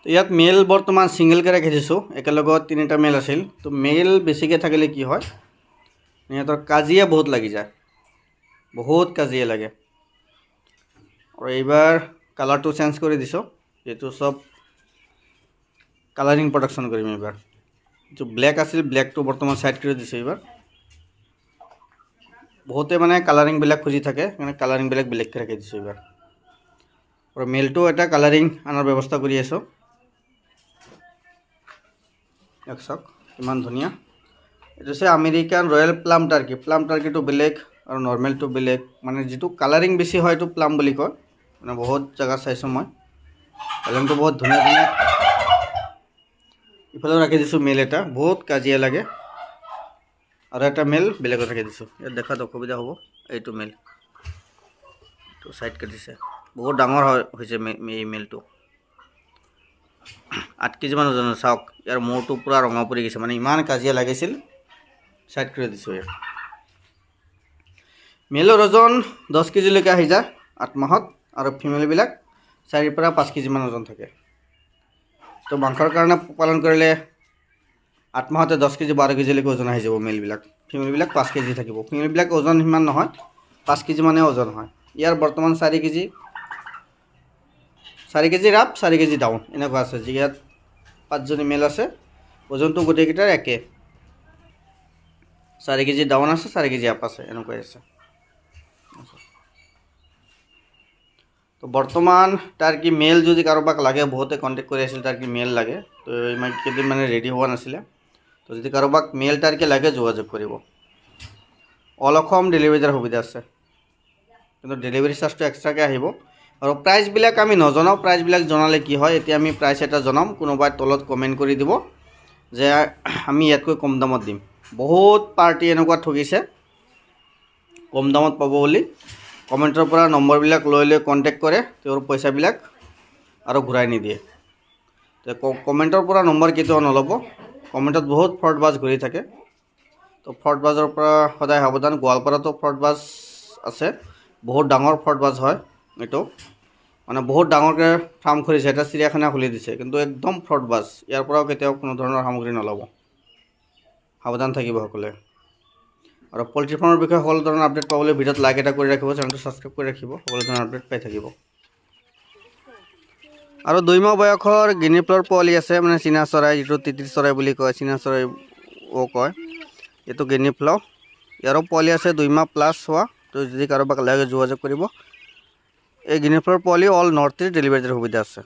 তো ইয়াত মেল বৰ্তমান ছিংগলকৈ ৰাখি দিছোঁ, একেলগত 3টা মেল আছিল। তো মেল বেছিকৈ থাকিলে কি হয়, সিহঁতৰ কাজিয়া বহুত লাগি যায়, বহুত কাজিয়া লাগে। আৰু এইবাৰ কালাৰটো চেঞ্জ কৰি দিছোঁ, যিহেতু চব কালাৰিং প্ৰডাকশ্যন কৰিম এইবাৰ। যিটো ব্লেক আছিল ব্লেকটো বৰ্তমান ছাইড কৰি দিছোঁ এইবাৰ। বহুতে মানে কালাৰিংবিলাক খুজি থাকে, সেইকাৰণে কালাৰিংবিলাক বেলেগকৈ ৰাখি দিছোঁ এইবাৰ। আৰু মেলটো এটা কালাৰিং আনাৰ ব্যৱস্থা কৰি আছোঁ। চাওক কিমান ধুনীয়া। এইটো হৈছে American royal plum turkey. Plum টাৰ্কিটো বেলেগ আৰু নৰ্মেলটো বেলেগ, মানে যিটো কালাৰিং বেছি হয় এইটো প্লাম বুলি কয়। মানে বহুত জেগাত চাইছোঁ মই, কালাৰিংটো বহুত ধুনীয়া ধুনীয়া। ইফালেও ৰাখি দিছোঁ মেল এটা, বহুত কাজিয়া লাগে। আৰু এটা মেল বেলেগত ৰাখি দিছোঁ, ইয়াত দেখাত অসুবিধা হ'ব। এইটো মেল তো ছাইড কাটিছে, বহুত ডাঙৰ হৈছে এই মেলটো, 8 কেজিমান ওজনৰ। চাওক ইয়াৰ মূৰটো পূৰা ৰঙা পৰি গৈছে, মানে ইমান কাজিয়া লাগিছিল। ছাইড কৰি দিছোঁ ইয়াত। মেলৰ ওজন 10 কেজিলৈকে আহি যায় 8 মাহত, আৰু ফিমেলবিলাক 4 পৰা 5 কেজিমান ওজন থাকে। তো মাংসৰ কাৰণে পালন কৰিলে 8 মাহতে 10 কেজি 12 কেজিলৈকে ওজন আহি যাব মেলবিলাক। ফিমেলবিলাক 5 কেজি থাকিব। ফিমেলবিলাক ওজন সিমান নহয়, 5 কেজি মানে ওজন হয়। ইয়াৰ বৰ্তমান 4 কেজি আপ 4 কেজি ডাউন এনেকুৱা আছে। ইয়াত 5জনী মেল আছে, ওজনটো গোটেইকেইটাৰ একে। 4 কেজি ডাউন আছে, 4 কেজি আপ আছে, এনেকুৱাই আছে। তো বৰ্তমান টাৰ্কি মেল যদি কাৰোবাক লাগে, বহুতে কণ্টেক্ট কৰি আছিল টাৰ্কি মেল লাগে। তো ইমান কেইদিন মানে ৰেডি হোৱা নাছিলে। তো যদি কাৰোবাক মেল টাৰ্কি লাগে যোগাযোগ কৰিব। অল অসম ডেলিভাৰী দিয়াৰ সুবিধা আছে, কিন্তু ডেলিভাৰী চাৰ্জটো এক্সট্ৰাকৈ আহিব। আৰু প্ৰাইচবিলাক আমি নজনাওঁ, প্ৰাইচবিলাক জনালে কি হয়, এতিয়া আমি প্ৰাইচ এটা জনাম, কোনোবাই তলত কমেণ্ট কৰি দিব যে আমি ইয়াতকৈ কম দামত দিম। বহুত পাৰ্টি এনেকুৱা ঠগিছে কম দামত পাব বুলি, কমেণ্টৰ পৰা নম্বৰবিলাক লৈ কণ্টেক্ট কৰে, তেওঁৰ পইচাবিলাক আৰু ঘূৰাই নিদিয়ে। তো কমেণ্টৰ পৰা নম্বৰ কেতিয়াও নল'ব, কমেণ্টত বহুত ফ্ৰডবাজ ঘূৰি থাকে। তো ফ্ৰডবাজৰ পৰা সদায় সাৱধান। গোৱালপাৰাতো ফ্ৰডবাজ আছে, বহুত ডাঙৰ ফ্ৰডবাজ হয় এইটো, মানে বহুত ডাঙৰকৈ ফাৰ্ম খুলিছে, এটা চিৰিয়াখানা খুলি দিছে, কিন্তু একদম ফ্ৰডবাজ। ইয়াৰ পৰাও কেতিয়াও কোনো ধৰণৰ সামগ্ৰী নল'ব, সাৱধান থাকিব সকলোৱে। আৰু পল্ট্ৰি ফাৰ্মৰ বিষয়ে সকলো ধৰণৰ আপডেট পাবলৈ ভিডিঅ'ত লাইক এটা কৰি ৰাখিব, চেনেলটো ছাবস্ক্ৰাইব কৰি ৰাখিব, সকলো ধৰণৰ আপডেট পাই থাকিব। আৰু 2 মাহ বয়সৰ গিনিফ্লৰ পোৱালি আছে, মানে চীনা চৰাই, যিটো তিতিৰ চৰাই বুলি কয়, চীনা চৰাইও কয়, এইটো গিনিফ্ল। ইয়াৰো পোৱালি আছে 2 মাহ প্লাছ হোৱা। তো যদি কাৰোবাক লাগে যোগাযোগ কৰিব। এই গিনিফ্লৰ পোৱালি অল নৰ্থ ইষ্ট ডেলিভাৰী দিয়াৰ সুবিধা আছে।